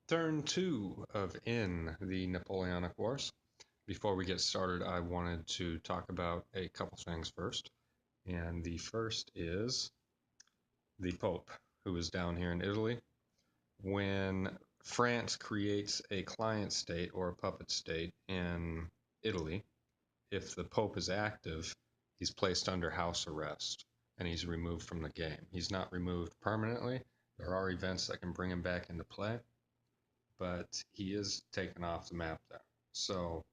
Turn 2 of In the Napoleonic Wars. Before we get started, I wanted to talk about a couple things first. And the first is the Pope, who is down here in Italy. When France creates a client state or a puppet state in Italy, if the Pope is active, he's placed under house arrest and he's removed from the game. He's not removed permanently. There are events that can bring him back into play, but he is taken off the map there. So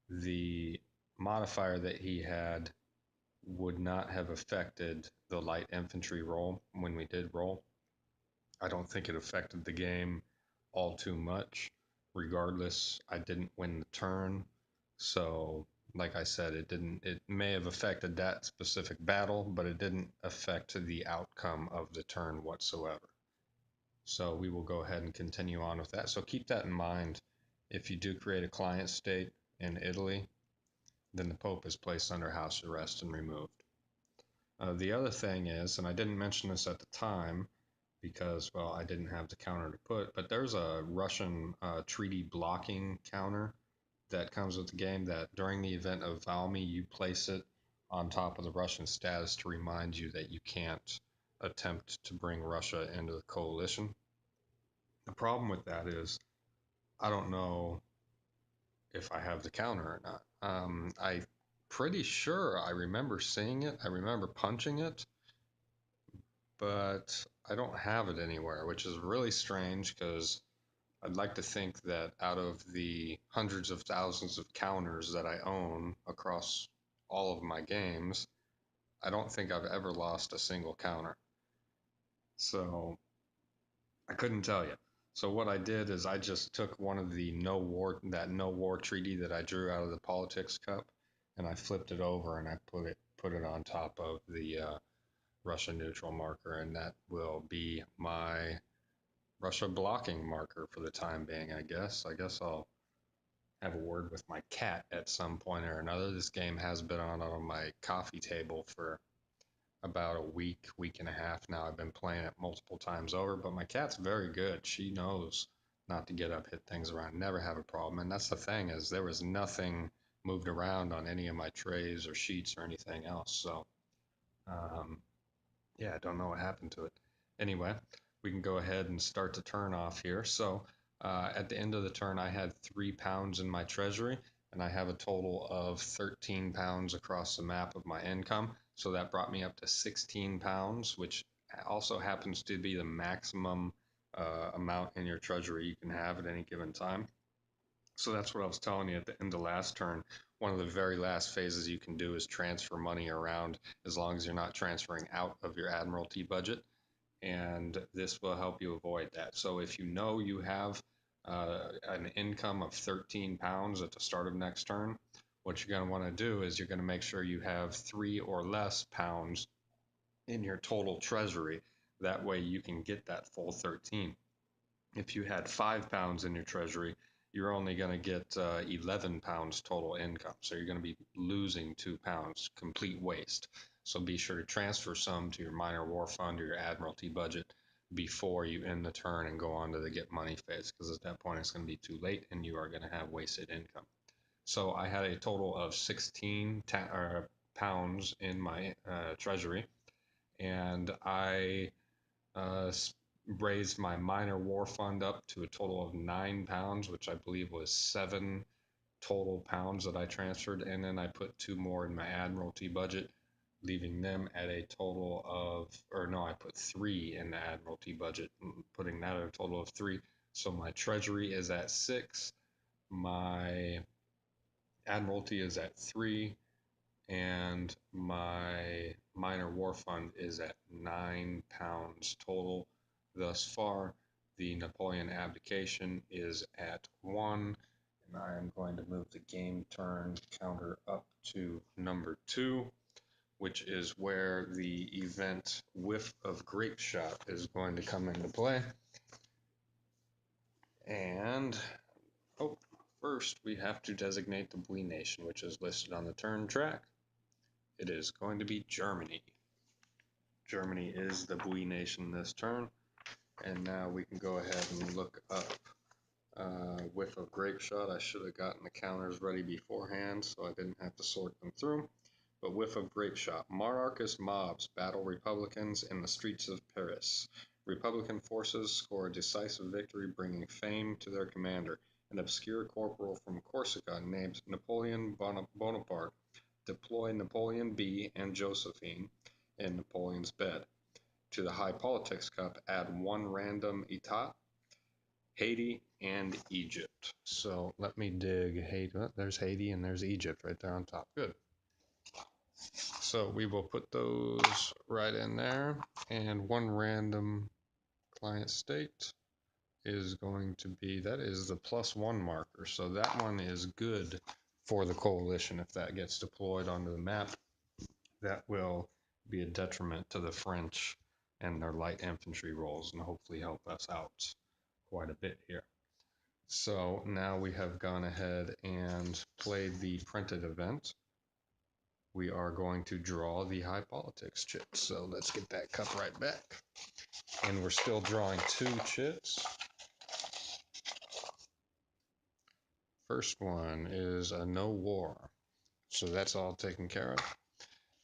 the modifier that he had would not have affected the light infantry roll when we did roll. I don't think it affected the game all too much. Regardless, I didn't win the turn. So, like I said, it may have affected that specific battle, but it didn't affect the outcome of the turn whatsoever. So we will go ahead and continue on with that. So keep that in mind. If you do create a client state in Italy, then the Pope is placed under house arrest and removed. The other thing is, and I didn't mention this at the time because, well, I didn't have the counter to put, but there's a Russian treaty blocking counter that comes with the game that during the event of Valmy, you place it on top of the Russian status to remind you that you can't attempt to bring Russia into the coalition. The problem with that is I don't know if I have the counter or not. I pretty sure I remember seeing it. I remember punching it, but I don't have it anywhere, which is really strange because I'd like to think that out of the hundreds of thousands of counters that I own across all of my games, I don't think I've ever lost a single counter. So I couldn't tell you. So what I did is I just took one of the no war treaty that I drew out of the politics cup, and I flipped it over and I put it on top of the Russia neutral marker, and that will be my Russia blocking marker for the time being. I guess. I guess I'll have a word with my cat at some point or another. This game has been on my coffee table for about a week and a half now. I've been playing it multiple times over, but my cat's very good. She knows not to get up, hit things around, never have a problem. And that's the thing is there was nothing moved around on any of my trays or sheets or anything else. So, um, yeah, I don't know what happened to it. Anyway, we can go ahead and start the turn off here. So, at the end of the turn, I had £3 in my treasury, and I have a total of £13 across the map of my income. So that brought me up to £16, which also happens to be the maximum amount in your treasury you can have at any given time. So that's what I was telling you at the end of last turn. One of the very last phases you can do is transfer money around as long as you're not transferring out of your Admiralty budget. And this will help you avoid that. So if you know you have an income of £13 at the start of next turn, what you're going to want to do is you're going to make sure you have 3 or less pounds in your total treasury. That way you can get that full 13. If you had £5 in your treasury, you're only going to get £11 total income. So you're going to be losing £2, complete waste. So be sure to transfer some to your minor war fund or your Admiralty budget before you end the turn and go on to the get money phase, because at that point it's going to be too late and you are going to have wasted income. So I had a total of 16 pounds in my treasury, and I uh, raised my minor war fund up to a total of £9, which I believe was 7 total pounds that I transferred, and then I put 2 more in my Admiralty budget, leaving them at a total of, or no, I put 3 in the Admiralty budget, putting that at a total of 3. So my treasury is at 6, my Admiralty is at 3, and my minor war fund is at £9 total thus far. The Napoleon abdication is at 1, and I am going to move the game turn counter up to number 2, which is where the event whiff of grape shot is going to come into play. And oh, first we have to designate the Bui nation, which is listed on the turn track. It is going to be Germany. Germany is the Bui nation this turn. And now we can go ahead and look up Whiff of grape shot. I should have gotten the counters ready beforehand so I didn't have to sort them through. But whiff of grape shot. Monarchist mobs battle Republicans in the streets of Paris. Republican forces score a decisive victory, bringing fame to their commander. An obscure corporal from Corsica named Napoleon Bonaparte deploy Napoleon B and Josephine in Napoleon's bed. To the High Politics Cup, add one random etat, Haiti and Egypt. So let me dig Haiti. Oh, there's Haiti and there's Egypt right there on top. Good. So we will put those right in there. And one random client state is going to be, that is the +1 marker. So that one is good for the coalition. If that gets deployed onto the map, that will be a detriment to the French and their light infantry roles and hopefully help us out quite a bit here. So now we have gone ahead and played the printed event. We are going to draw the high politics chips. So let's get that cup right back. And we're still drawing 2 chips. First one is a no war. So that's all taken care of.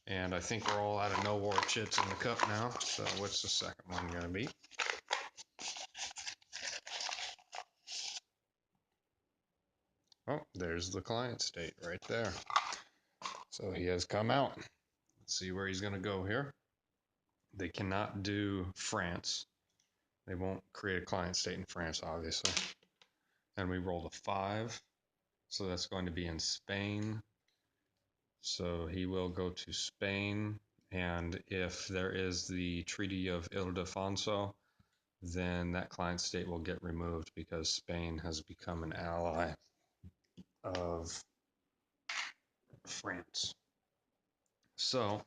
And I think we're all out of no war chits in the cup now. So what's the second one going to be? Oh, there's the client state right there. So he has come out. Let's see where he's going to go here. They cannot do France. They won't create a client state in France, obviously. And we rolled a 5. So that's going to be in Spain. So he will go to Spain. And if there is the Treaty of Ildefonso, then that client state will get removed because Spain has become an ally of France. So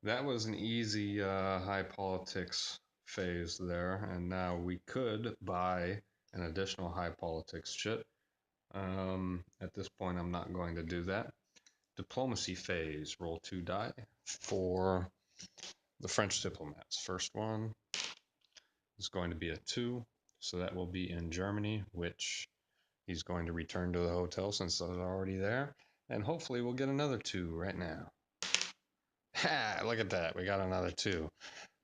that was an easy high politics phase there. And now we could buy an additional high politics chip. At this point, I'm not going to do that. Diplomacy phase, roll 2 die for the French diplomats. First one is going to be a 2, so that will be in Germany, which he's going to return to the hotel since those are already there. And hopefully we'll get another 2 right now. Ha! Look at that, we got another 2.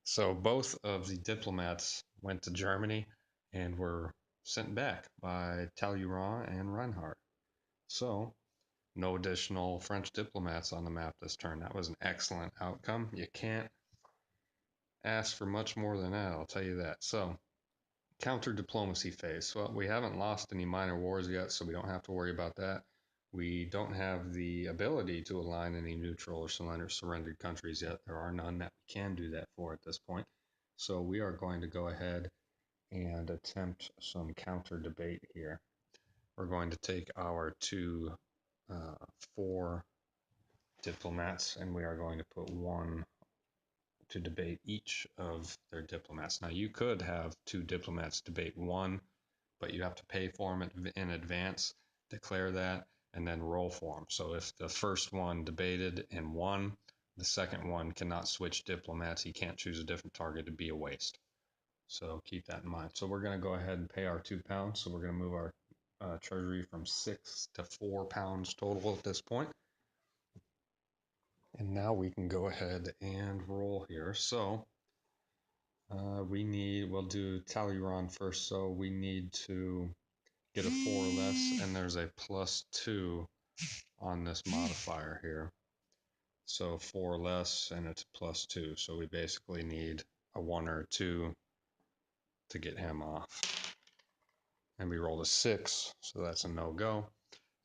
So both of the diplomats went to Germany and were sent back by Talleyrand and Reinhardt. So no additional French diplomats on the map this turn. That was an excellent outcome. You can't ask for much more than that, I'll tell you that. So, counter diplomacy phase. Well, we haven't lost any minor wars yet, so we don't have to worry about that. We don't have the ability to align any neutral or surrendered countries yet. There are none that we can do that for at this point. So we are going to go ahead and attempt some counter debate here. We're going to take our 4 diplomats and we are going to put 1 to debate each of their diplomats. Now, you could have 2 diplomats debate 1, but you have to pay for them in advance, declare that, and then roll for them. So if the first one debated and won, the second one cannot switch diplomats. He can't choose a different target. It'd be a waste. So keep that in mind. So we're going to go ahead and pay our £2. So we're going to move our treasury from 6 to £4 total at this point. And now we can go ahead and roll here. So we'll do Talleyrand first. So we need to get a 4 or less, and there's a +2 on this modifier here. So 4 or less, and it's +2. So we basically need a 1 or a 2 to get him off. And we rolled a 6, so that's a no-go.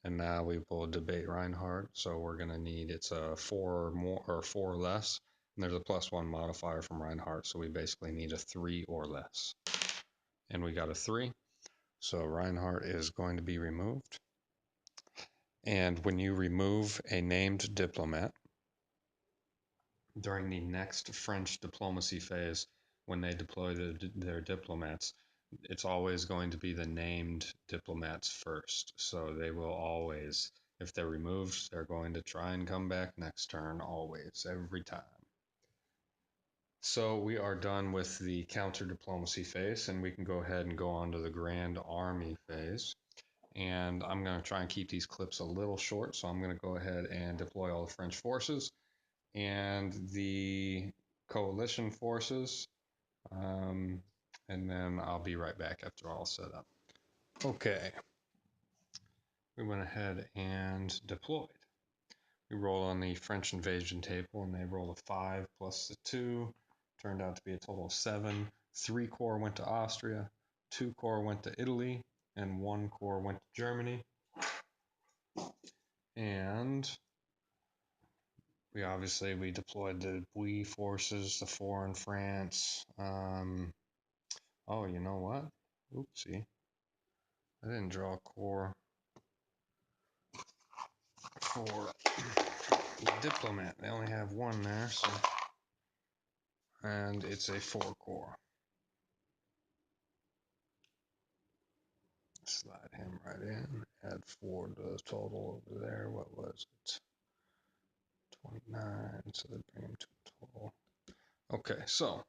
And now we will debate Reinhardt. So we're going to need, it's a 4 or more, or 4 or less. And there's a +1 modifier from Reinhardt. So we basically need a 3 or less. And we got a 3. So Reinhardt is going to be removed. And when you remove a named diplomat during the next French diplomacy phase, when they deploy their diplomats, it's always going to be the named diplomats first. So they will always, if they're removed, they're going to try and come back next turn, always, every time. So we are done with the counter diplomacy phase, and we can go ahead and go on to the grand army phase. And I'm going to try and keep these clips a little short, so I'm going to go ahead and deploy all the French forces and the coalition forces, um, and then I'll be right back after all set up. Okay, we went ahead and deployed. We roll on the French invasion table, and they roll a 5 plus the 2. Turned out to be a total of 7. 3 corps went to Austria, 2 corps went to Italy, and 1 corps went to Germany. And we deployed the Bui forces, the 4 in France. Oh, you know what? Oopsie. I didn't draw a corps for the diplomat. They only have 1 there, so. And it's a 4 corps. Slide him right in. Add 4 to the total over there. What was it? 29. So they bring him to a total. Okay, so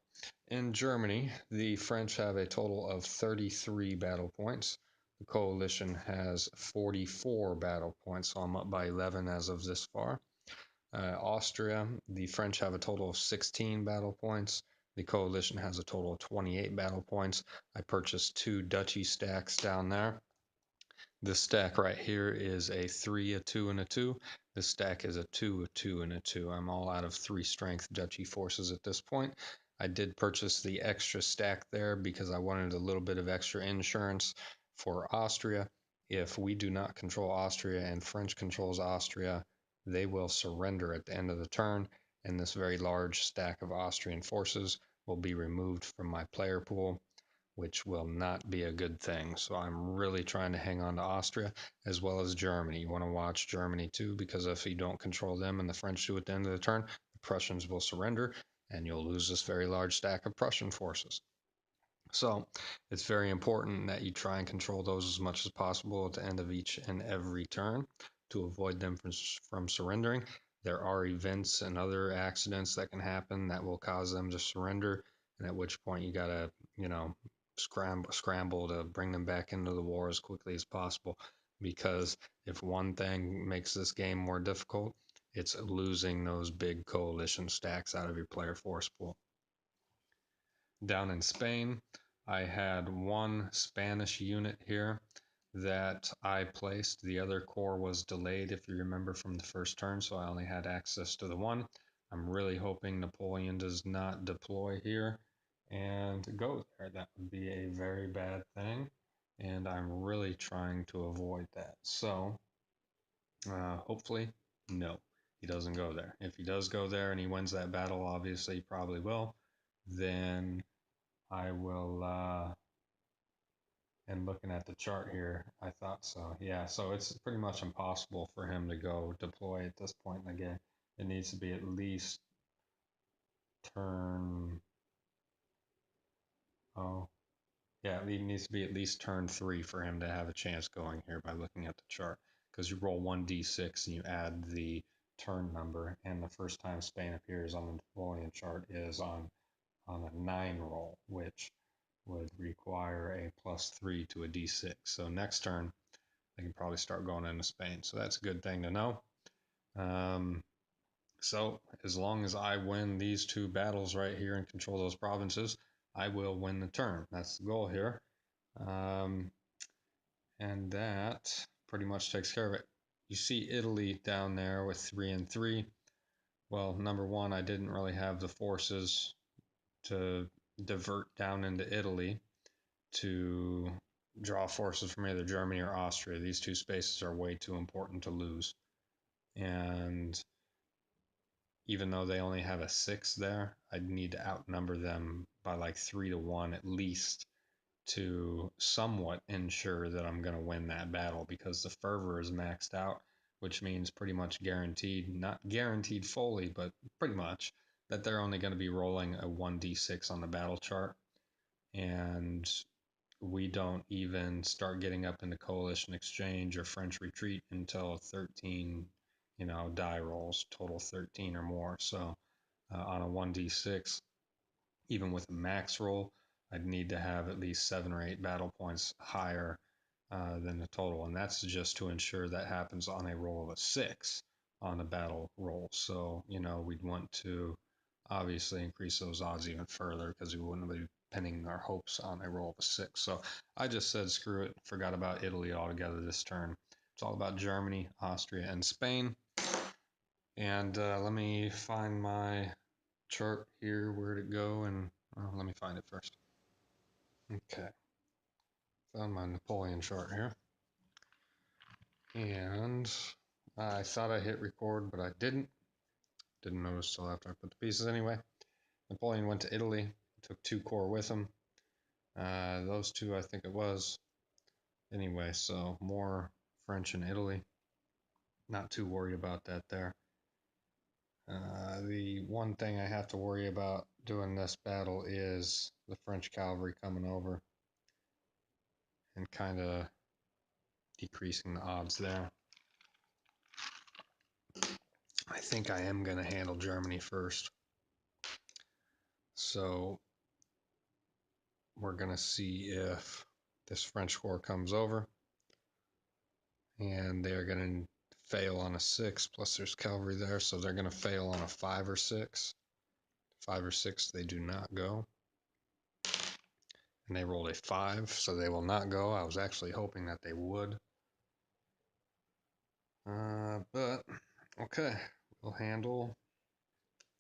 in Germany, the French have a total of 33 battle points. The coalition has 44 battle points, so I'm up by 11 as of this far. Austria, the French have a total of 16 battle points. The coalition has a total of 28 battle points. I purchased 2 duchy stacks down there. This stack right here is a 3, a 2, and a 2. This stack is a 2, a 2, and a 2. I'm all out of 3 strength duchy forces at this point. I did purchase the extra stack there because I wanted a little bit of extra insurance for Austria. If we do not control Austria and French controls Austria, they will surrender at the end of the turn, and this very large stack of Austrian forces will be removed from my player pool, which will not be a good thing. So I'm really trying to hang on to Austria as well as Germany. You want to watch Germany too, because if you don't control them and the French do at the end of the turn, the Prussians will surrender and you'll lose this very large stack of Prussian forces. So it's very important that you try and control those as much as possible at the end of each and every turn to avoid them from surrendering. There are events and other accidents that can happen that will cause them to surrender, and at which point you gotta, scramble to bring them back into the war as quickly as possible. Because if one thing makes this game more difficult, it's losing those big coalition stacks out of your player force pool. Down in Spain, I had 1 Spanish unit here that I placed. The other corps was delayed, if you remember from the first turn, so I only had access to the 1. I'm really hoping Napoleon does not deploy here and go there. That would be a very bad thing, and I'm really trying to avoid that. So hopefully, no, he doesn't go there. If he does go there and he wins that battle, obviously he probably will, then I will, and looking at the chart here, I thought so. Yeah, so it's pretty much impossible for him to go deploy at this point in the game. It needs to be at least turn, oh, yeah, it needs to be at least turn 3 for him to have a chance going here by looking at the chart. Because you roll 1d6 and you add the turn number, and the first time Spain appears on the Napoleon chart is on a 9 roll, which would require a +3 to a d6. So next turn, they can probably start going into Spain. So that's a good thing to know. So as long as I win these 2 battles right here and control those provinces, I will win the turn. That's the goal here. And that pretty much takes care of it. You see Italy down there with 3 and 3. Well, number 1, I didn't really have the forces to divert down into Italy to draw forces from either Germany or Austria. These 2 spaces are way too important to lose. And even though they only have a 6 there, I'd need to outnumber them by like 3 to 1 at least to somewhat ensure that I'm going to win that battle, because the fervor is maxed out, which means pretty much guaranteed, not guaranteed fully, but pretty much that they're only going to be rolling a 1d6 on the battle chart. And we don't even start getting up into coalition exchange or French retreat until 13, die rolls, total 13 or more. So on a 1d6, even with a max roll, I'd need to have at least 7 or 8 battle points higher than the total. And that's just to ensure that happens on a roll of a 6 on the battle roll. So, we'd want to obviously increase those odds even further because we wouldn't be pinning our hopes on a roll of a 6. So I just said screw it, forgot about Italy altogether this turn. It's all about Germany, Austria, and Spain. And let me find my chart here. Where'd it go? And let me find it first. Okay. Found my Napoleon chart here. And I thought I hit record, but I didn't. Didn't notice till after I put the pieces anyway. Napoleon went to Italy, took 2 corps with him. Those 2, I think it was. Anyway, so more French in Italy. Not too worried about that there. The one thing I have to worry about doing this battle is the French cavalry coming over and kind of decreasing the odds there. I think I am going to handle Germany first. So we're going to see if this French corps comes over, and they're going to fail on a 6, plus there's cavalry there, so they're going to fail on a 5 or 6. 5 or 6, they do not go. And they rolled a 5, so they will not go. I was actually hoping that they would. But, okay, we'll handle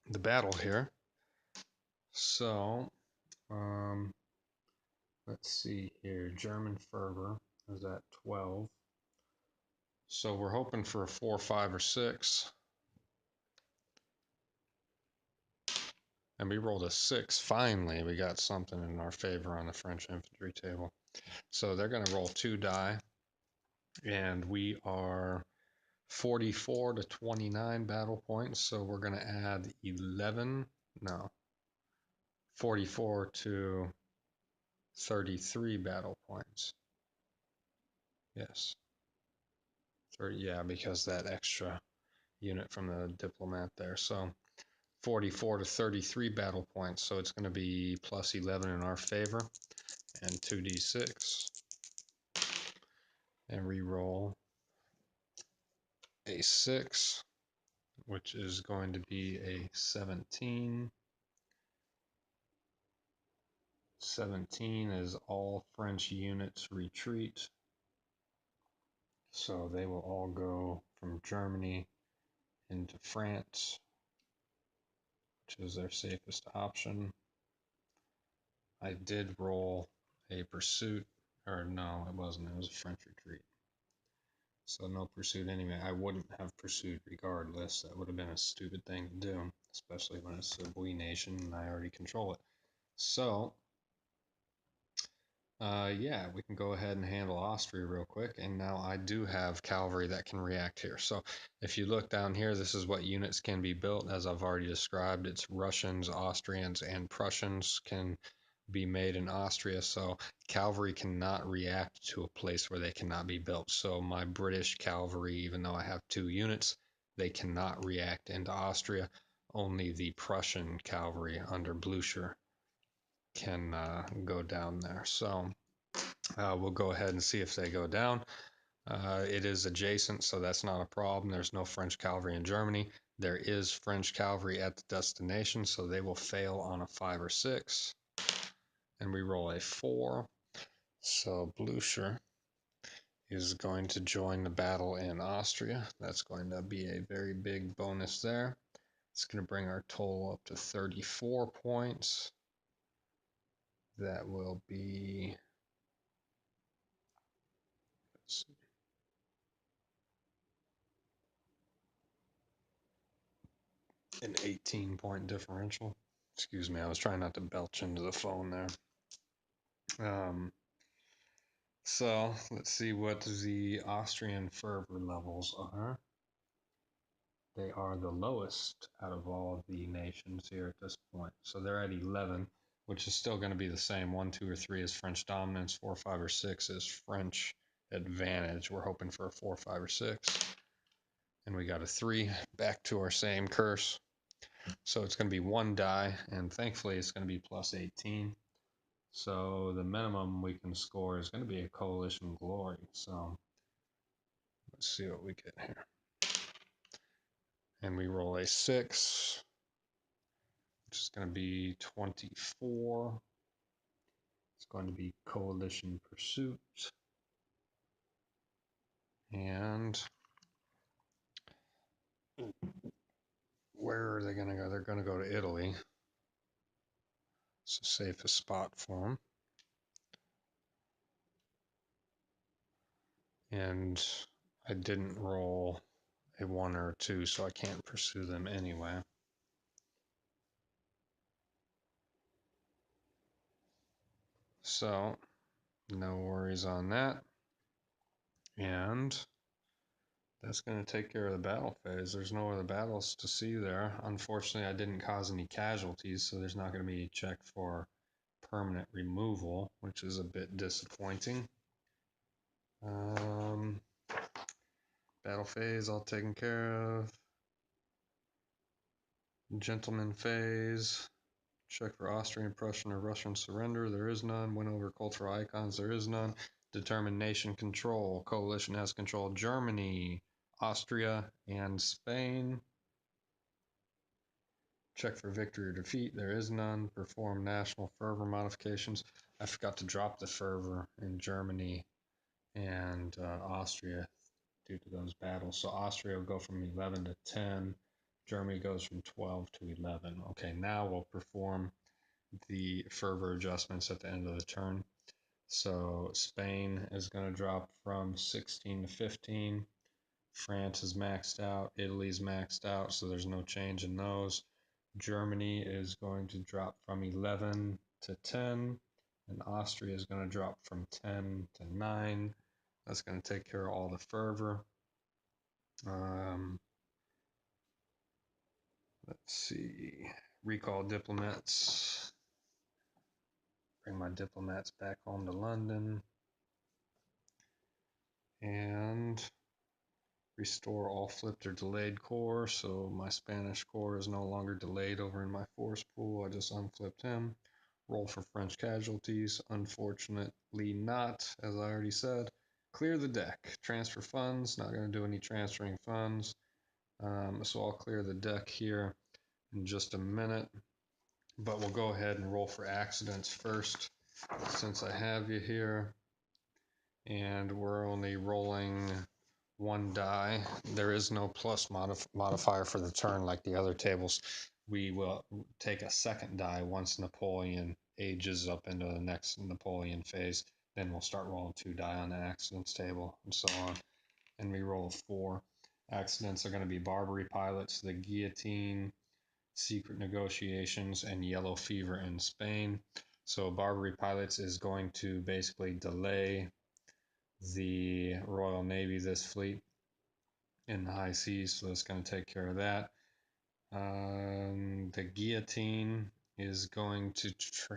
the battle here. So, let's see here. German fervor is at 12. So we're hoping for a 4, 5, or 6. And we rolled a 6. Finally, we got something in our favor on the French infantry table. So they're going to roll 2 die. And we are 44 to 29 battle points. So we're going to add 44 to 33 battle points. Yes. 30, yeah, because that extra unit from the diplomat there. So 44 to 33 battle points. So it's going to be plus 11 in our favor and 2d6. And re-roll a 6, which is going to be a 17. 17 is all French units retreat. So they will all go from Germany into France, which is their safest option. I did roll a pursuit, or no, it wasn't. It was a French retreat. So no pursuit anyway. I wouldn't have pursued regardless. That would have been a stupid thing to do, especially when it's a we nation and I already control it. So, yeah, we can go ahead and handle Austria real quick. And now I do have cavalry that can react here. So if you look down here, this is what units can be built. As I've already described, it's Russians, Austrians, and Prussians can be made in Austria. So cavalry cannot react to a place where they cannot be built. So my British cavalry, even though I have 2 units, they cannot react into Austria. Only the Prussian cavalry under Blucher can go down there. So we'll go ahead and see if they go down. It is adjacent, so that's not a problem. There's no French cavalry in Germany. There is French cavalry at the destination, so they will fail on a 5 or 6. And we roll a 4. So Blucher is going to join the battle in Austria. That's going to be a very big bonus there. It's going to bring our total up to 34 points. That will be, let's see, an 18-point differential. Excuse me, I was trying not to belch into the phone there. So let's see what the Austrian fervor levels are. They are the lowest out of all the nations here at this point. So they're at 11, which is still going to be the same. 1, 2, or 3 is French dominance. 4, 5, or 6 is French advantage. We're hoping for a 4, 5, or 6. And we got a 3. Back to our same curse. So it's going to be 1 die, and thankfully it's going to be plus 18. So the minimum we can score is going to be a coalition glory. So let's see what we get here. And we roll a 6, which is going to be 24. It's going to be coalition pursuit. And where are they going to go? They're going to go to Italy. It's the safest spot for them. And I didn't roll a 1 or a 2, so I can't pursue them anyway. So no worries on that. And that's going to take care of the battle phase. There's no other battles to see there. Unfortunately, I didn't cause any casualties, so there's not going to be a check for permanent removal, which is a bit disappointing. Battle phase all taken care of. Gentleman phase. Check for Austrian, Prussian, or Russian surrender. There is none. Win over cultural icons. There is none. Determine nation control. Coalition has control Germany, Austria, and Spain. Check for victory or defeat. There is none. Perform national fervor modifications. I forgot to drop the fervor in Germany and Austria due to those battles. So Austria will go from 11 to 10. Germany goes from 12 to 11. Okay, now we'll perform the fervor adjustments at the end of the turn. So Spain is going to drop from 16 to 15. France is maxed out. Italy's maxed out, so there's no change in those. Germany is going to drop from 11 to 10. And Austria is going to drop from 10 to 9. That's going to take care of all the fervor. Let's see. Recall diplomats. Bring my diplomats back home to London. And restore all flipped or delayed core. So my Spanish core is no longer delayed over in my force pool. I just unflipped him. Roll for French casualties. Unfortunately not, as I already said. Clear the deck. Transfer funds. Not going to do any transferring funds. So I'll clear the deck here in just a minute. But we'll go ahead and roll for accidents first, since I have you here. And we're only rolling 1 die. There is no plus modifier for the turn like the other tables. We will take a second die once Napoleon ages up into the next Napoleon phase. Then we'll start rolling 2 die on the accidents table and so on. And we roll 4. Accidents are going to be Barbary Pilots, the Guillotine, Secret Negotiations, and Yellow Fever in Spain. So Barbary Pilots is going to basically delay the Royal Navy, this fleet, in the high seas, so it's going to take care of that. The Guillotine is going to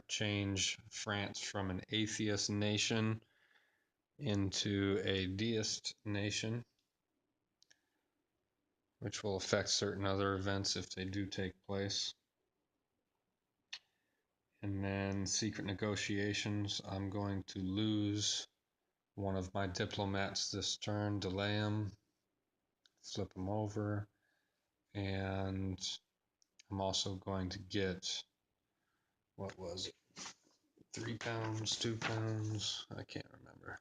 change France from an atheist nation into a deist nation, which will affect certain other events if they do take place. And then Secret Negotiations, I'm going to lose one of my diplomats this turn, delay him, flip him over, and I'm also going to get, what was it, 3 pounds, 2 pounds, I can't remember.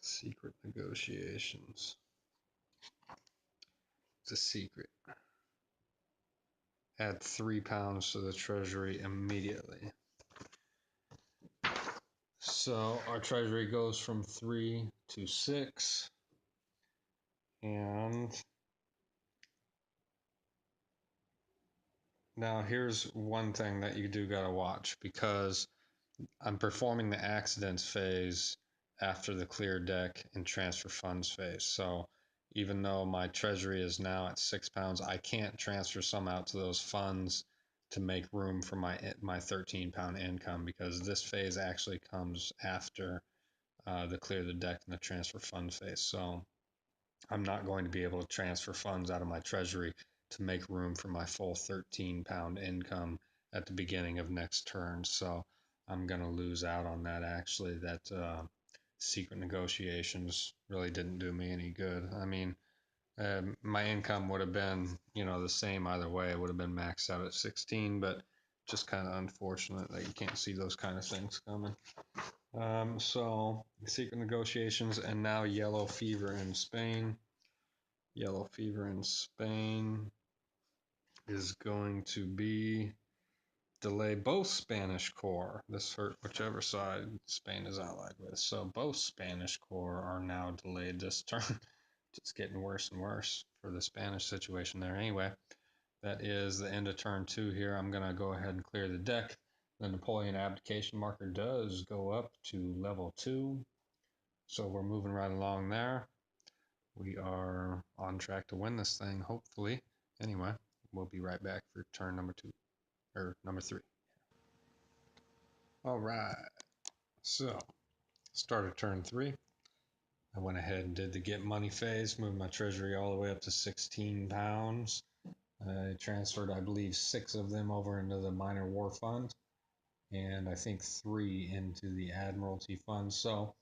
Secret Negotiations. It's a secret. Add 3 pounds to the treasury immediately. So our treasury goes from 3 to 6. And now here's one thing that you do gotta watch, because I'm performing the accidents phase after the clear deck and transfer funds phase. So even though my treasury is now at 6 pounds, I can't transfer some out to those funds to make room for my 13-pound income, because this phase actually comes after the clear the deck and the transfer fund phase. So I'm not going to be able to transfer funds out of my treasury to make room for my full 13 pound income at the beginning of next turn. So I'm going to lose out on that. Actually, that secret negotiations really didn't do me any good. I mean, my income would have been, the same either way. It would have been maxed out at 16, but just kind of unfortunate that you can't see those kind of things coming. So secret negotiations, and now yellow fever in Spain. Yellow fever in Spain is going to be delay both Spanish corps. This hurt whichever side Spain is allied with. So both Spanish corps are now delayed this turn. Just getting worse and worse for the Spanish situation there. Anyway, that is the end of turn 2 here. I'm going to go ahead and clear the deck. The Napoleon abdication marker does go up to level 2. So we're moving right along there. We are on track to win this thing, hopefully. Anyway, we'll be right back for turn number 2, or number 3. All right. So, started turn 3. I went ahead and did the get money phase, moved my treasury all the way up to 16 pounds. I transferred, I believe, 6 of them over into the minor war fund, and I think 3 into the admiralty fund. So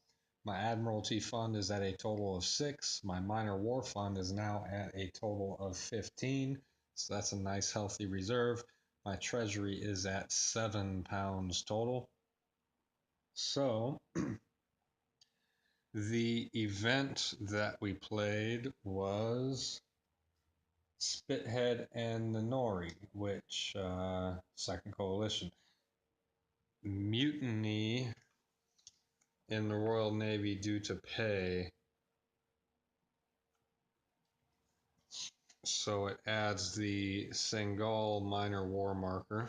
my admiralty fund is at a total of 6. My minor war fund is now at a total of 15. So that's a nice healthy reserve. My treasury is at 7 pounds total. So the event that we played was Spithead and the Nori, which Second Coalition. Mutiny in the Royal Navy due to pay. So it adds the Senegal minor war marker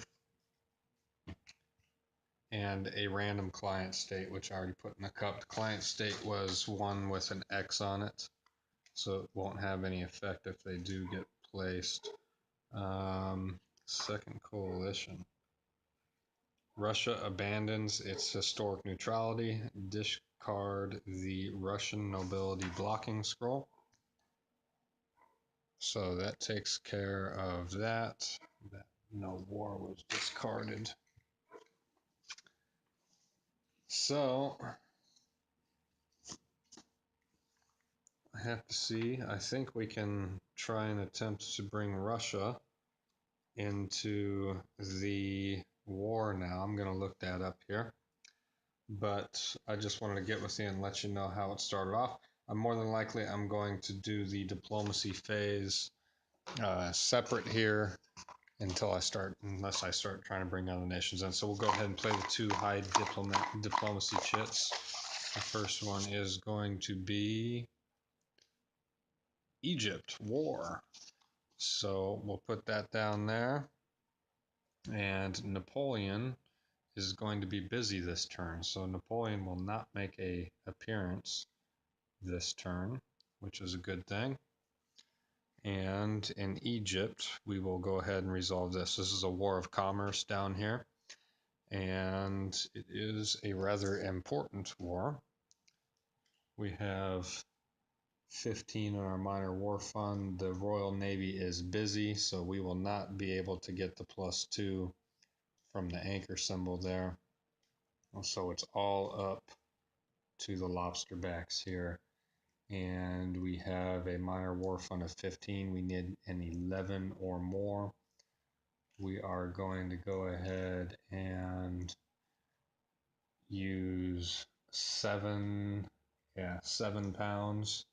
and a random client state, which I already put in the cup. The client state was one with an X on it, so it won't have any effect if they do get placed. Second Coalition. Russia abandons its historic neutrality. Discard the Russian nobility blocking scroll. So that takes care of that. That no war was discarded. So I have to see. I think we can try and attempt to bring Russia into the war now. I'm going to look that up here. But I just wanted to get with you and let you know how it started off. More than likely, I'm going to do the diplomacy phase separate here unless I start trying to bring other nations in. So we'll go ahead and play the 2 high diplomacy chits. The first one is going to be Egypt, war. So we'll put that down there. And Napoleon is going to be busy this turn. So Napoleon will not make an appearance this turn, which is a good thing. And in Egypt, we will go ahead and resolve this. This is a war of commerce down here, and it is a rather important war. We have 15 in our minor war fund. The Royal Navy is busy, so we will not be able to get the +2 from the anchor symbol there. So it's all up to the lobster backs here. And we have a minor war fund of 15. We need an 11 or more. We are going to go ahead and use 7 pounds.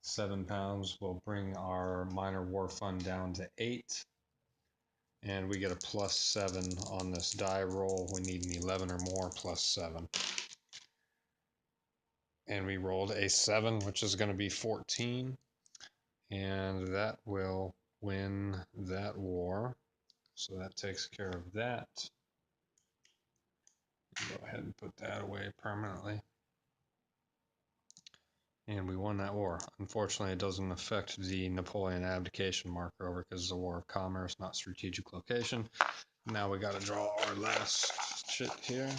7 pounds will bring our minor war fund down to 8. And we get a +7 on this die roll. We need an 11 or more +7. And we rolled a 7, which is going to be 14. And that will win that war. So that takes care of that. Go ahead and put that away permanently. And we won that war. Unfortunately, it doesn't affect the Napoleon abdication marker over because it's a war of commerce, not strategic location. Now we got to draw our last chit here.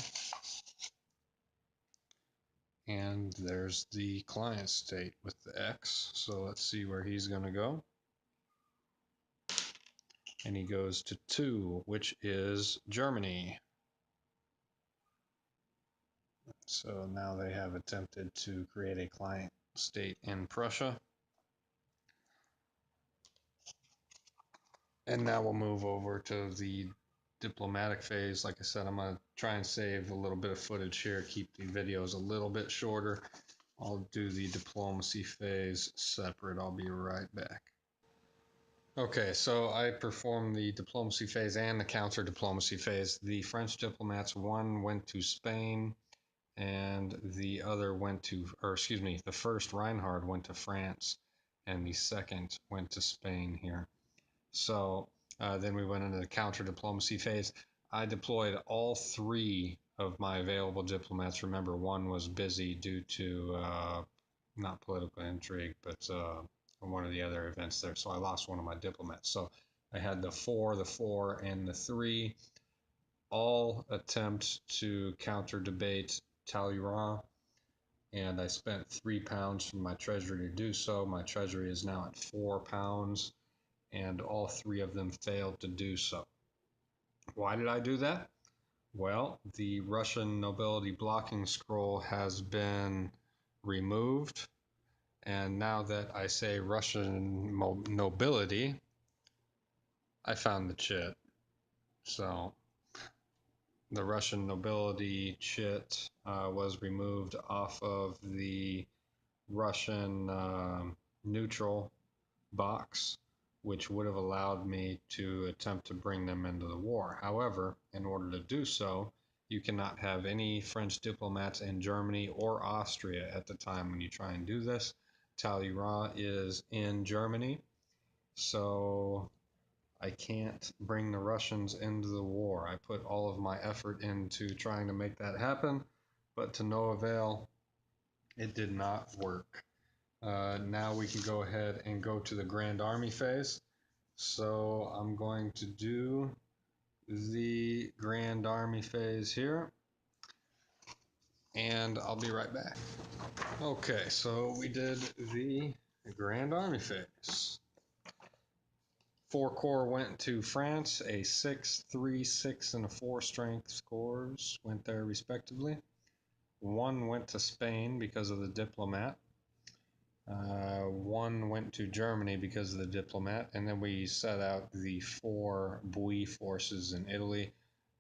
And there's the client state with the X. So let's see where he's going to go. And he goes to 2, which is Germany. So now they have attempted to create a client state in Prussia. And now we'll move over to the diplomatic phase. Like I said, I'm going to try and save a little bit of footage here, keep the videos a little bit shorter. I'll do the diplomacy phase separate. I'll be right back. Okay, so I performed the diplomacy phase and the counter diplomacy phase. The French diplomats, one went to Spain and the other went to, or excuse me, the first Reinhard went to France and the second went to Spain here. So then we went into the counter diplomacy phase. I deployed all 3 of my available diplomats. Remember, one was busy due to not political intrigue, but one of the other events there. So I lost one of my diplomats. So I had the 4, and the 3 all attempt to counter debate Talleyrand. And I spent £3 from my treasury to do so. My treasury is now at £4, and all 3 of them failed to do so. Why did I do that? Well, the Russian nobility blocking scroll has been removed. And now that I say Russian nobility, I found the chit. So the Russian nobility chit was removed off of the Russian neutral box, which would have allowed me to attempt to bring them into the war. However, in order to do so, you cannot have any French diplomats in Germany or Austria at the time when you try and do this. Talleyrand is in Germany, so I can't bring the Russians into the war. I put all of my effort into trying to make that happen, but to no avail. It did not work. Now we can go ahead and go to the Grand Army phase. So I'm going to do the Grand Army phase here, and I'll be right back. Okay, so we did the Grand Army phase. 4 corps went to France, a 6, 3, 6, and a 4 strength scores went there respectively. 1 went to Spain because of the diplomat. 1 went to Germany because of the diplomat, and then we set out the 4 Bui forces in Italy.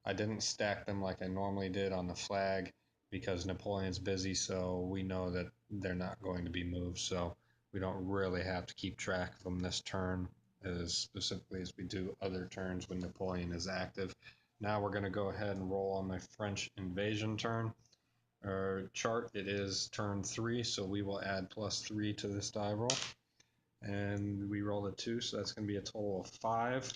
I didn't stack them like I normally did on the flag because Napoleon's busy, so we know that they're not going to be moved, so we don't really have to keep track of them this turn as specifically as we do other turns when Napoleon is active. Now we're going to go ahead and roll on the French invasion turn. Our chart, it is turn 3, so we will add +3 to this die roll. And we roll a 2, so that's going to be a total of 5.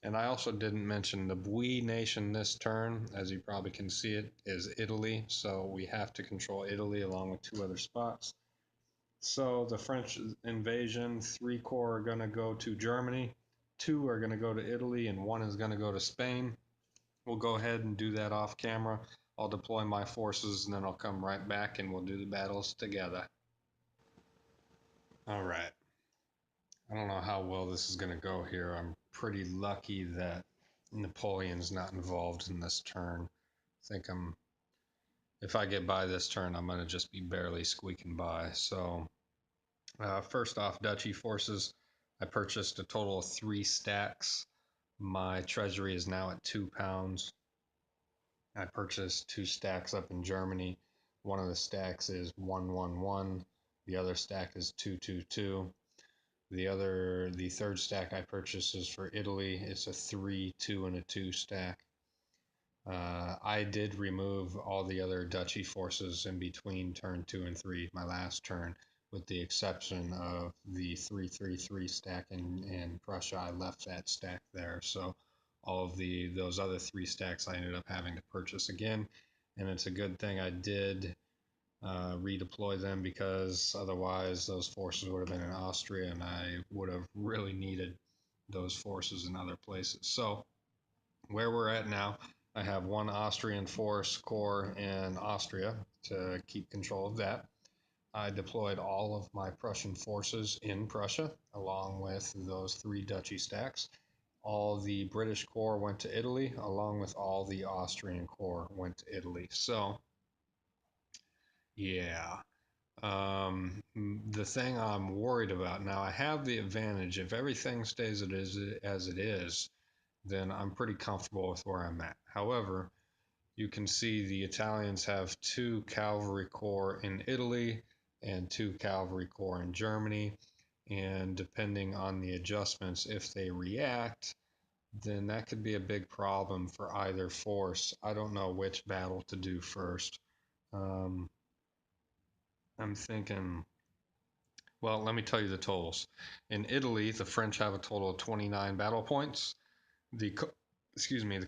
And I also didn't mention the Bui nation this turn, as you probably can see it, is Italy. So we have to control Italy along with 2 other spots. So the French invasion, 3 corps are going to go to Germany, 2 are going to go to Italy, and 1 is going to go to Spain. We'll go ahead and do that off camera. I'll deploy my forces and then I'll come right back and we'll do the battles together. All right. I don't know how well this is going to go here. I'm pretty lucky that Napoleon's not involved in this turn. I think if I get by this turn, I'm going to just be barely squeaking by. So first off, Duchy forces. I purchased a total of 3 stacks. My treasury is now at £2. I purchased 2 stacks up in Germany. One of the stacks is 111. The other stack is 222. The third stack I purchased is for Italy. It's a 3, 2, and a 2 stack. I did remove all the other duchy forces in between turn 2 and 3, my last turn, with the exception of the 333 stack in Prussia. I left that stack there. So all of those other 3 stacks I ended up having to purchase again. And it's a good thing I did redeploy them, because otherwise those forces would have been in Austria and I would have really needed those forces in other places. So where we're at now, I have one Austrian force corps in Austria to keep control of that. I deployed all of my Prussian forces in Prussia, along with those 3 duchy stacks. All the British corps went to Italy, along with all the Austrian corps went to Italy. So, yeah. The thing I'm worried about now, I have the advantage. If everything stays as it is, then I'm pretty comfortable with where I'm at. However, you can see the Italians have 2 cavalry corps in Italy and 2 cavalry corps in Germany. And depending on the adjustments, if they react, then that could be a big problem for either force. I don't know which battle to do first. Um, I'm thinking, well, let me tell you the totals. In Italy, the French have a total of 29 battle points. The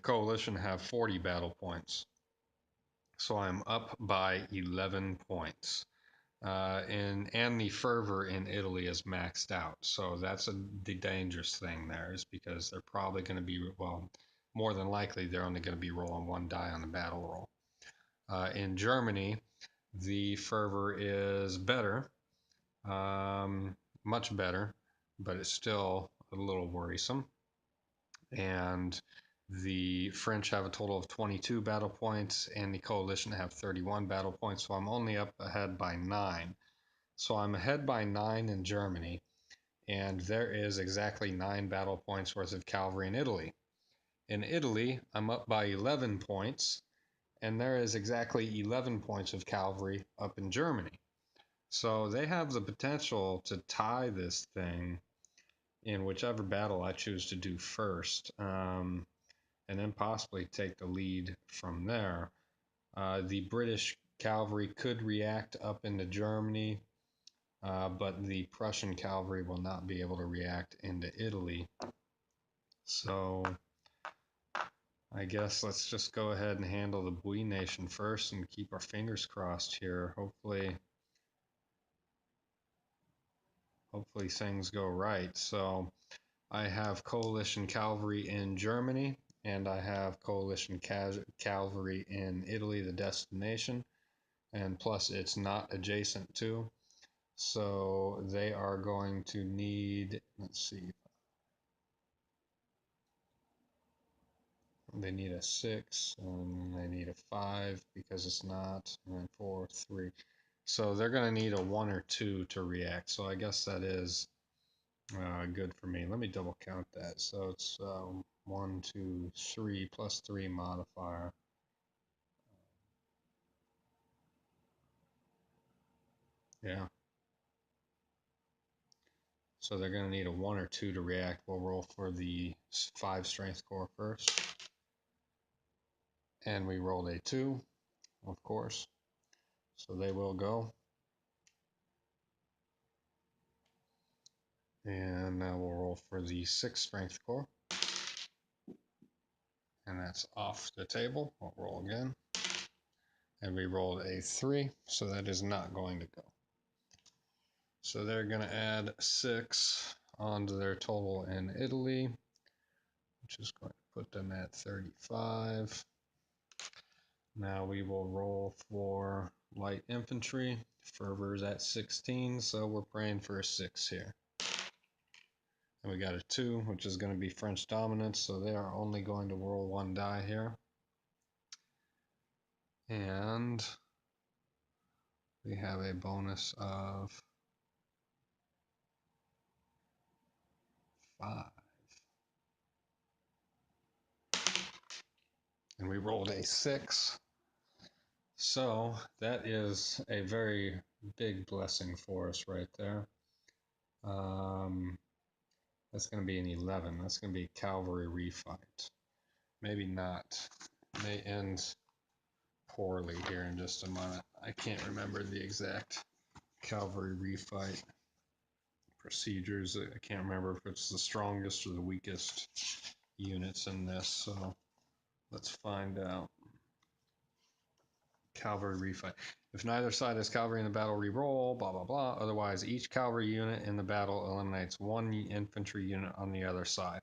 coalition have 40 battle points. So I'm up by 11 points. And the fervor in Italy is maxed out. So that's the dangerous thing there, is because they're probably going to be, well, more than likely, they're only going to be rolling 1 die on the battle roll. In Germany, the fervor is better, much better, but it's still a little worrisome. And the French have a total of 22 battle points, and the coalition have 31 battle points. So I'm only up ahead by 9. So I'm ahead by 9 in Germany, and there is exactly 9 battle points worth of cavalry in Italy. In Italy, I'm up by 11 points, and there is exactly 11 points of cavalry up in Germany. So they have the potential to tie this thing in whichever battle I choose to do first, and then possibly take the lead from there. The British cavalry could react up into Germany, but the Prussian cavalry will not be able to react into Italy. So I guess let's just go ahead and handle the Bui Nation first and keep our fingers crossed here. Hopefully things go right. So I have coalition cavalry in Germany, and I have coalition cavalry in Italy, the destination, and plus it's not adjacent to. So they are going to need, let's see, they need a 6, and they need a 5 because it's not, and then 4, 3. So they're going to need a 1 or 2 to react. So I guess that is good for me. Let me double count that. So it's 1, 2, 3 plus 3 modifier. Yeah. So they're going to need a 1 or 2 to react. We'll roll for the 5 strength core first. And we rolled a 2, of course. So they will go. And now we'll roll for the 6 strength core. And that's off the table. We'll roll again. And we rolled a 3, so that is not going to go. So they're going to add 6 onto their total in Italy, which is going to put them at 35. Now we will roll for light infantry. Fervor's at 16, so we're praying for a 6 here. And we got a 2, which is going to be French dominance, so they are only going to roll 1 die here. And we have a bonus of 5. And we rolled a 6. So that is a very big blessing for us right there. That's going to be an 11. That's going to be cavalry refight. Maybe not. May end poorly here in just a moment. I can't remember the exact cavalry refight procedures. I can't remember if it's the strongest or the weakest units in this. So let's find out. Cavalry refight. If neither side has cavalry in the battle, re-roll, blah, blah, blah. Otherwise, each cavalry unit in the battle eliminates 1 infantry unit on the other side.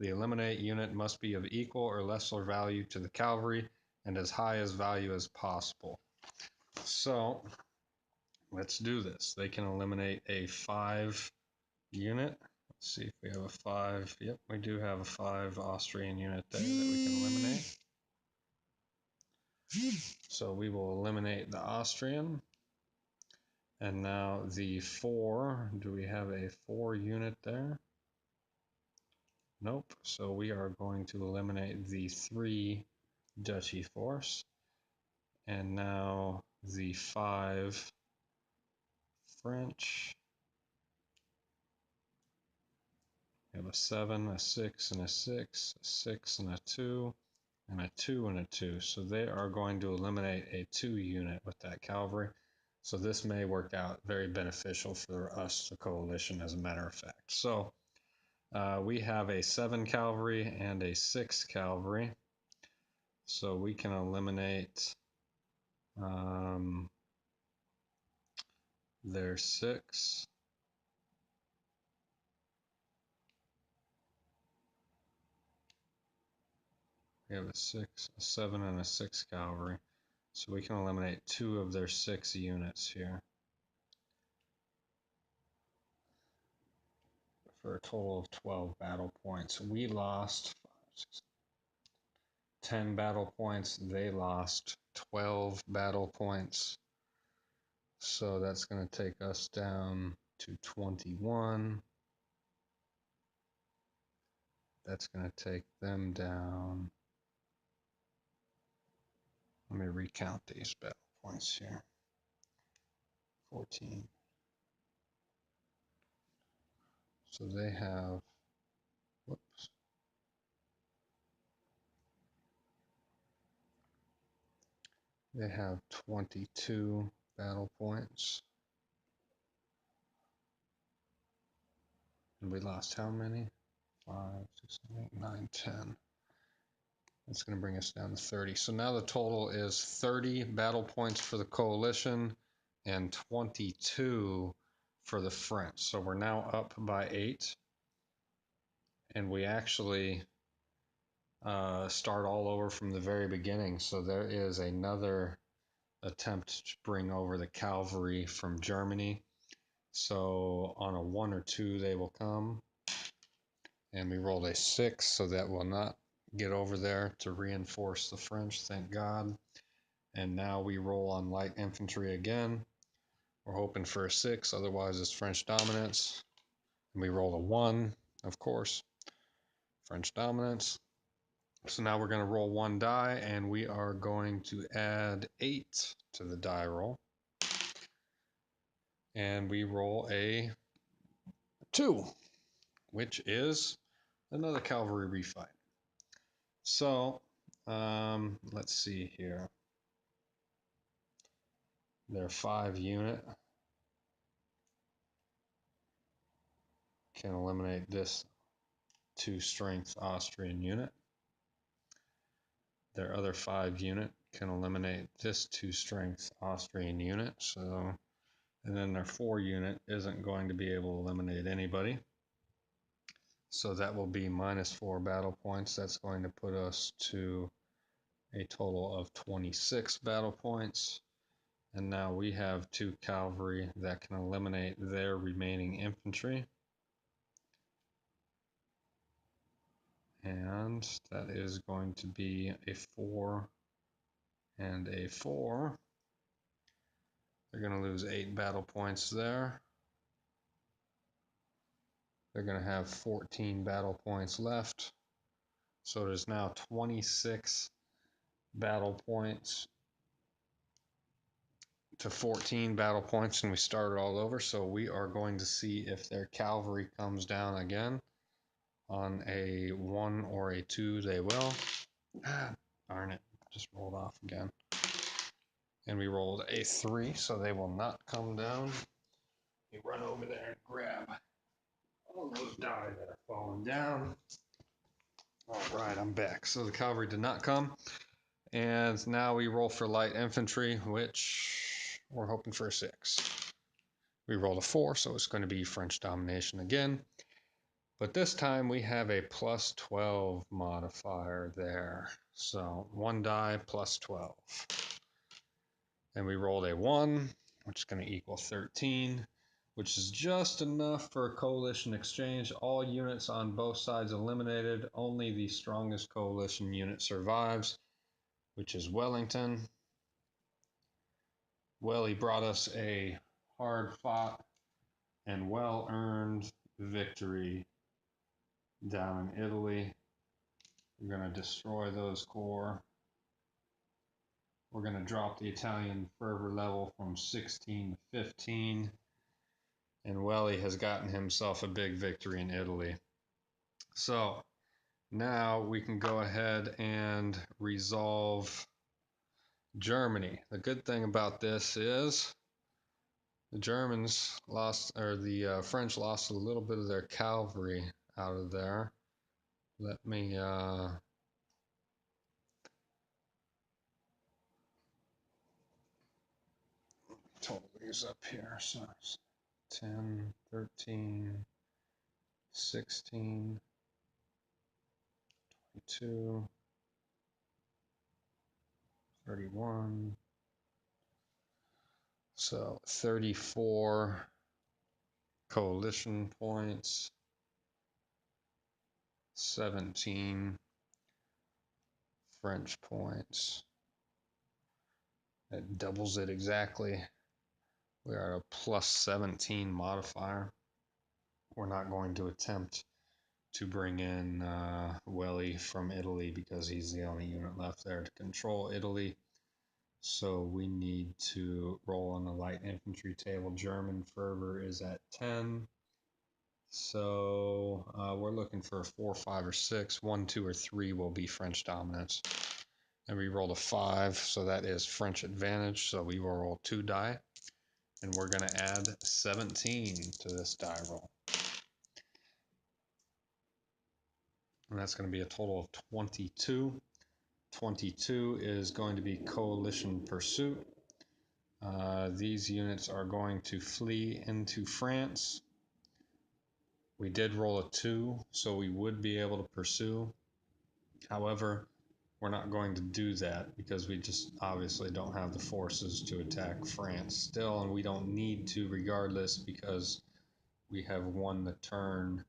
The eliminate unit must be of equal or lesser value to the cavalry and as high as value as possible. So let's do this. They can eliminate a 5 unit. Let's see if we have a 5. Yep, we do have a 5 Austrian unit there that we can eliminate. So we will eliminate the Austrian. And now the 4, do we have a 4 unit there? Nope. So we are going to eliminate the 3 Duchy force. And now the 5 French. We have a 7, a 6, and a 6, a 6, and a 2, and a 2, and a 2. So they are going to eliminate a 2 unit with that cavalry. So this may work out very beneficial for us, the coalition, as a matter of fact. So we have a 7 cavalry and a 6 cavalry. So we can eliminate their 6. We have a 6, a 7, and a 6 cavalry. So we can eliminate 2 of their 6 units here, for a total of 12 battle points. We lost 10 battle points. They lost 12 battle points. So that's going to take us down to 21. That's going to take them down. Let me recount these battle points here. 14. So they have, whoops. They have 22 battle points. And we lost how many? 5, 6, 7, 8, 9, 10. That's going to bring us down to 30. So now the total is 30 battle points for the coalition and 22 for the French. So we're now up by 8. And we actually start all over from the very beginning. So there is another attempt to bring over the cavalry from Germany. So on a 1 or 2, they will come. And we rolled a 6, so that will not get over there to reinforce the French, thank God. And now we roll on light infantry again. We're hoping for a 6, otherwise it's French dominance. And we roll a 1, of course, French dominance. So now we're going to roll 1 die, and we are going to add 8 to the die roll. And we roll a 2, which is another cavalry refight. So let's see here. Their 5 unit can eliminate this 2 strength Austrian unit. Their other 5 unit can eliminate this 2 strength Austrian unit. So, and then their 4 unit isn't going to be able to eliminate anybody. So that will be -4 battle points. That's going to put us to a total of 26 battle points. And now we have 2 cavalry that can eliminate their remaining infantry. And that is going to be a 4 and a 4. They're going to lose 8 battle points there. They're going to have 14 battle points left. So there's now 26 battle points to 14 battle points, and we start it all over. So we are going to see if their cavalry comes down again. On a 1 or a 2, they will. Ah, darn it, just rolled off again. And we rolled a 3, so they will not come down. We run over there and grab all those die that are falling down. All right, I'm back. So the cavalry did not come. And now we roll for light infantry, which we're hoping for a 6. We rolled a 4, so it's going to be French domination again. But this time we have a plus 12 modifier there. So 1 die plus 12. And we rolled a 1, which is going to equal 13, which is just enough for a coalition exchange. All units on both sides eliminated. Only the strongest coalition unit survives, which is Wellington. Well, he brought us a hard fought and well earned victory down in Italy. We're going to destroy those corps. We're going to drop the Italian fervor level from 16 to 15. And Welly has gotten himself a big victory in Italy. So now we can go ahead and resolve Germany. The good thing about this is the Germans lost, or the French lost a little bit of their cavalry out of there. Let me total these up here. So 10, 13, 16, 22, 31. So 34 coalition points, 17 French points. That doubles it exactly. We are at a plus 17 modifier. We're not going to attempt to bring in Welly from Italy because he's the only unit left there to control Italy. So we need to roll on the light infantry table. German fervor is at 10. So we're looking for a 4, 5, or 6. 1, 2, or 3 will be French dominance. And we rolled a 5, so that is French advantage. So we will roll 2 die. And we're going to add 17 to this die roll. And that's going to be a total of 22. 22 is going to be coalition pursuit. These units are going to flee into France. We did roll a 2, so we would be able to pursue. However, we're not going to do that because we just obviously don't have the forces to attack France still, and we don't need to regardless because we have won the turn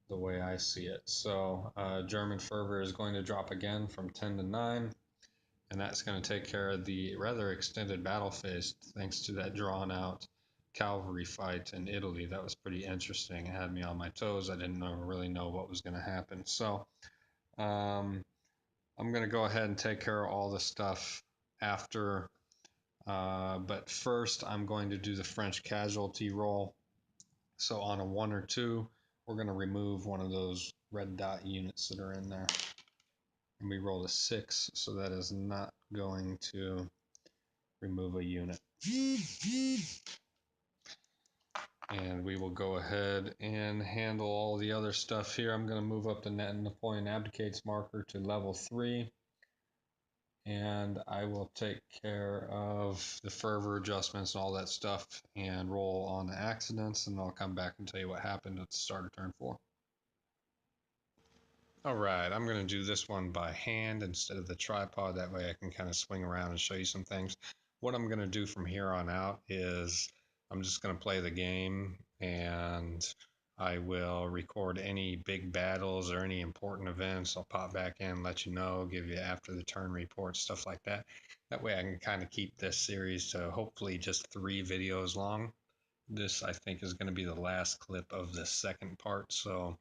the way I see it. So German fervor is going to drop again from 10 to 9, and that's going to take care of the rather extended battle phase thanks to that drawn out cavalry fight in Italy. That was pretty interesting. It had me on my toes. I didn't really know what was going to happen. So I'm going to go ahead and take care of all the stuff after. But first, I'm going to do the French casualty roll. So on a 1 or 2, we're going to remove one of those red dot units that are in there. And we rolled a 6, so that is not going to remove a unit. And we will go ahead and handle all the other stuff here. I'm going to move up the Napoleon abdicates marker to level 3. And I will take care of the fervor adjustments and all that stuff and roll on the accidents, and I'll come back and tell you what happened at the start of turn 4. All right, I'm going to do this one by hand instead of the tripod. That way I can kind of swing around and show you some things. What I'm going to do from here on out is I'm just going to play the game, and I will record any big battles or any important events. I'll pop back in, let you know, give you after the turn report, stuff like that. That way I can kind of keep this series to hopefully just 3 videos long. This, I think, is going to be the last clip of the second part, so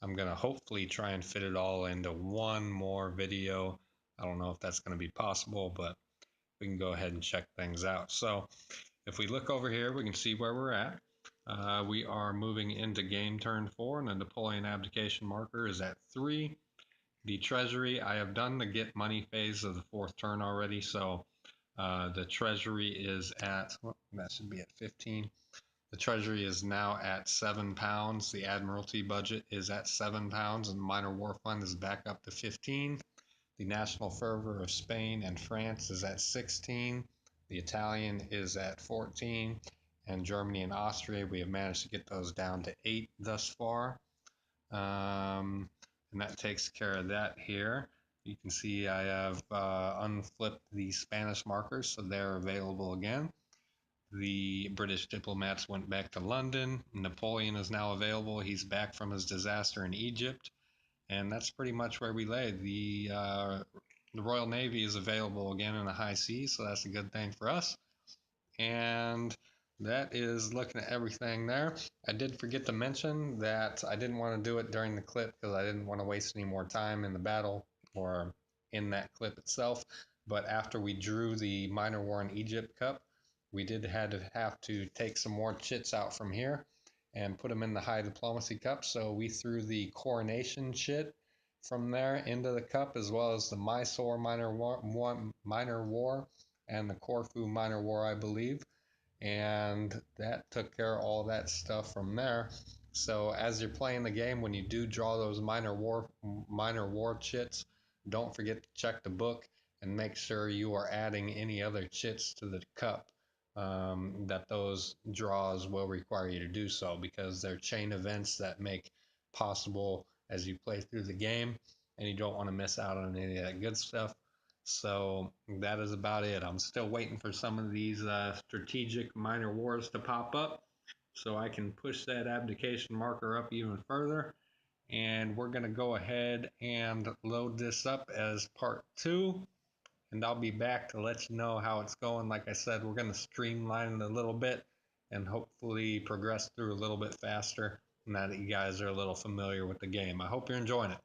I'm going to hopefully try and fit it all into one more video. I don't know if that's going to be possible, but we can go ahead and check things out. So if we look over here, we can see where we're at. We are moving into game turn 4, and the Napoleon abdication marker is at 3. The treasury, I have done the get money phase of the 4th turn already, so the treasury is at, well, that should be at 15. The Treasury is now at £7. The Admiralty budget is at £7, and the Minor War Fund is back up to 15. The National Fervor of Spain and France is at 16. The Italian is at 14. And Germany and Austria, we have managed to get those down to 8 thus far. And that takes care of that here. You can see I have unflipped the Spanish markers, so they're available again. The British diplomats went back to London. Napoleon is now available. He's back from his disaster in Egypt. And that's pretty much where we lay. The Royal Navy is available again in the high seas, so that's a good thing for us. And that is looking at everything there. I did forget to mention that I didn't want to do it during the clip because I didn't want to waste any more time in the battle or in that clip itself. But after we drew the Minor War in Egypt Cup, we did have to take some more chits out from here and put them in the High Diplomacy Cup. So we threw the Coronation chit from there into the cup, as well as the Mysore Minor War and the Corfu Minor War, I believe. And that took care of all that stuff from there. So as you're playing the game, when you do draw those minor war chits, don't forget to check the book and make sure you are adding any other chits to the cup. That those draws will require you to do so, because they're chain events that make possible as you play through the game, and you don't want to miss out on any of that good stuff. So that is about it. I'm still waiting for some of these strategic minor wars to pop up so I can push that abdication marker up even further. And we're going to go ahead and load this up as part 2. And I'll be back to let you know how it's going. Like I said, we're going to streamline it a little bit and hopefully progress through a little bit faster now that you guys are a little familiar with the game. I hope you're enjoying it.